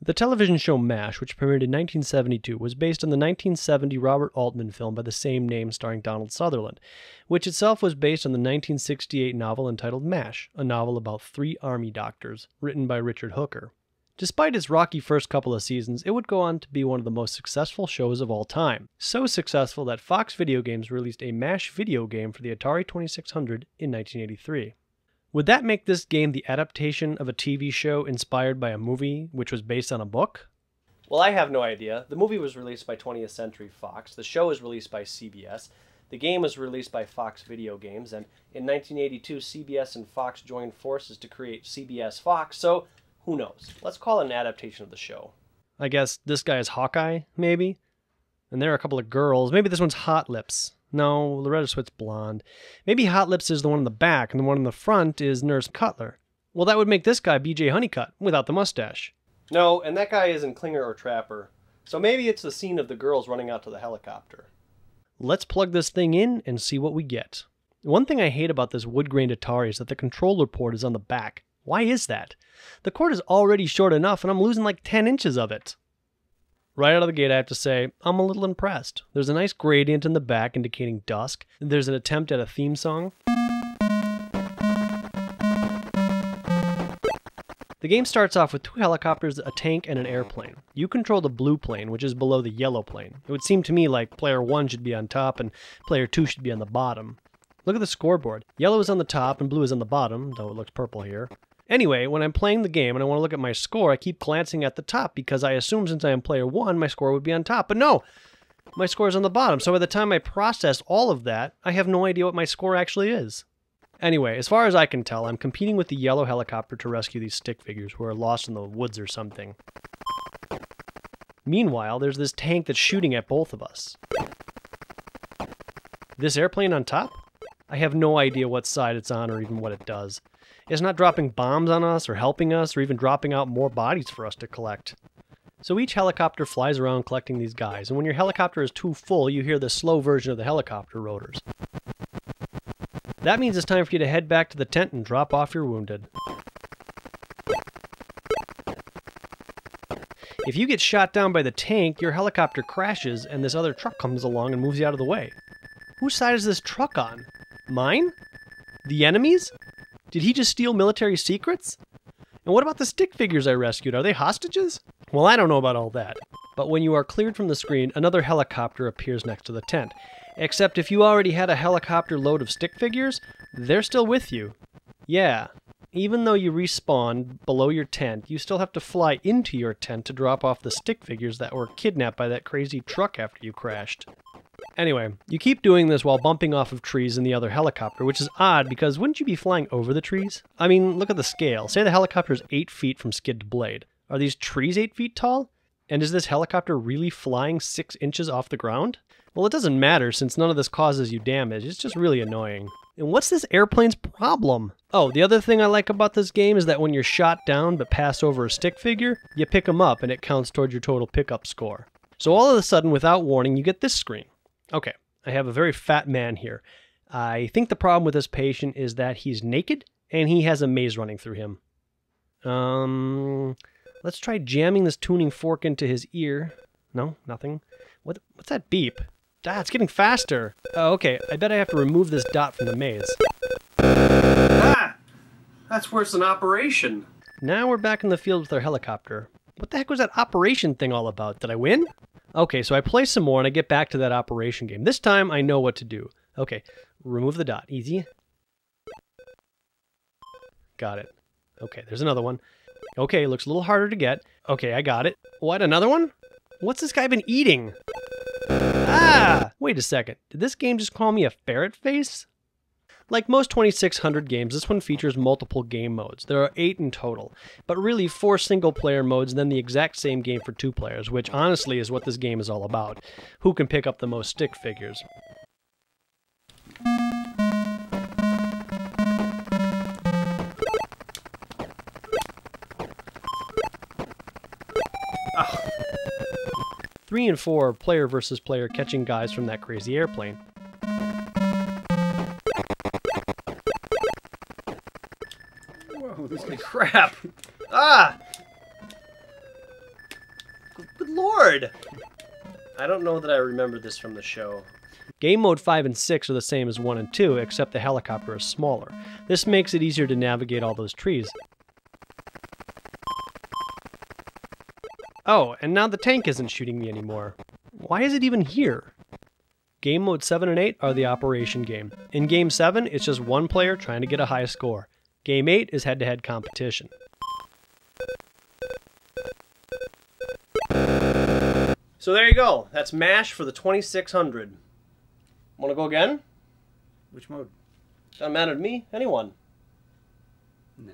The television show MASH, which premiered in 1972, was based on the 1970 Robert Altman film by the same name starring Donald Sutherland, which itself was based on the 1968 novel entitled MASH, a novel about 3 army doctors, written by Richard Hooker. Despite its rocky first couple of seasons, it would go on to be one of the most successful shows of all time. So successful that Fox Video Games released a MASH video game for the Atari 2600 in 1983. Would that make this game the adaptation of a TV show inspired by a movie which was based on a book? Well, I have no idea. The movie was released by 20th Century Fox, the show was released by CBS, the game was released by Fox Video Games, and in 1982 CBS and Fox joined forces to create CBS Fox, so who knows? Let's call it an adaptation of the show. I guess this guy is Hawkeye, maybe? And there are a couple of girls. Maybe this one's Hot Lips. No, Loretta Swit's blonde. Maybe Hot Lips is the one in the back, and the one in the front is Nurse Cutler. Well, that would make this guy BJ Honeycutt, without the mustache. No, and that guy isn't Klinger or Trapper. So maybe it's the scene of the girls running out to the helicopter. Let's plug this thing in and see what we get. One thing I hate about this wood-grained Atari is that the controller port is on the back. Why is that? The cord is already short enough, and I'm losing like 10 inches of it. Right out of the gate, I have to say, I'm a little impressed. There's a nice gradient in the back indicating dusk. There's an attempt at a theme song. The game starts off with 2 helicopters, a tank, and an airplane. You control the blue plane, which is below the yellow plane. It would seem to me like player 1 should be on top and player 2 should be on the bottom. Look at the scoreboard. Yellow is on the top and blue is on the bottom, though it looks purple here. Anyway, when I'm playing the game and I want to look at my score, I keep glancing at the top because I assume since I am player 1, my score would be on top. But no! My score is on the bottom, so by the time I process all of that, I have no idea what my score actually is. Anyway, as far as I can tell, I'm competing with the yellow helicopter to rescue these stick figures who are lost in the woods or something. Meanwhile, there's this tank that's shooting at both of us. This airplane on top? I have no idea what side it's on or even what it does. It's not dropping bombs on us or helping us or even dropping out more bodies for us to collect. So each helicopter flies around collecting these guys, and when your helicopter is too full, you hear the slow version of the helicopter rotors. That means it's time for you to head back to the tent and drop off your wounded. If you get shot down by the tank, your helicopter crashes and this other truck comes along and moves you out of the way. Whose side is this truck on? Mine? The enemy's? Did he just steal military secrets? And what about the stick figures I rescued? Are they hostages? Well, I don't know about all that. But when you are cleared from the screen, another helicopter appears next to the tent. Except if you already had a helicopter load of stick figures, they're still with you. Yeah, even though you respawn below your tent, you still have to fly into your tent to drop off the stick figures that were kidnapped by that crazy truck after you crashed. Anyway, you keep doing this while bumping off of trees in the other helicopter, which is odd because wouldn't you be flying over the trees? I mean, look at the scale. Say the helicopter is 8 feet from skid to blade. Are these trees 8 feet tall? And is this helicopter really flying 6 inches off the ground? Well, it doesn't matter since none of this causes you damage. It's just really annoying. And what's this airplane's problem? Oh, the other thing I like about this game is that when you're shot down but pass over a stick figure, you pick them up and it counts towards your total pickup score. So all of a sudden, without warning, you get this screen. Okay, I have a very fat man here. I think the problem with this patient is that he's naked and he has a maze running through him. Let's try jamming this tuning fork into his ear. No, nothing. What's that beep? Ah, it's getting faster. Oh, okay, I bet I have to remove this dot from the maze. Ah! That's worse than operation. Now we're back in the field with our helicopter. What the heck was that operation thing all about? Did I win? Okay, so I play some more and I get back to that operation game. This time I know what to do. Okay, remove the dot. Easy. Got it. Okay, there's another one. Okay, looks a little harder to get. Okay, I got it. What, another one? What's this guy been eating? Ah! Wait a second. Did this game just call me a ferret face? Like most 2600 games, this one features multiple game modes. There are 8 in total, but really 4 single-player modes and then the exact same game for 2 players, which honestly is what this game is all about. Who can pick up the most stick figures? Ah. 3 and 4, player versus player, catching guys from that crazy airplane. Whoa, this is crap! Ah! I don't know that I remember this from the show. Game mode 5 and 6 are the same as 1 and 2, except the helicopter is smaller. This makes it easier to navigate all those trees. Oh, and now the tank isn't shooting me anymore. Why is it even here? Game mode 7 and 8 are the operation game. In game 7, it's just one player trying to get a high score. Game 8 is head-to-head competition. So there you go. That's MASH for the 2600. Want to go again? Which mode? Doesn't matter to me. Anyone. Nah.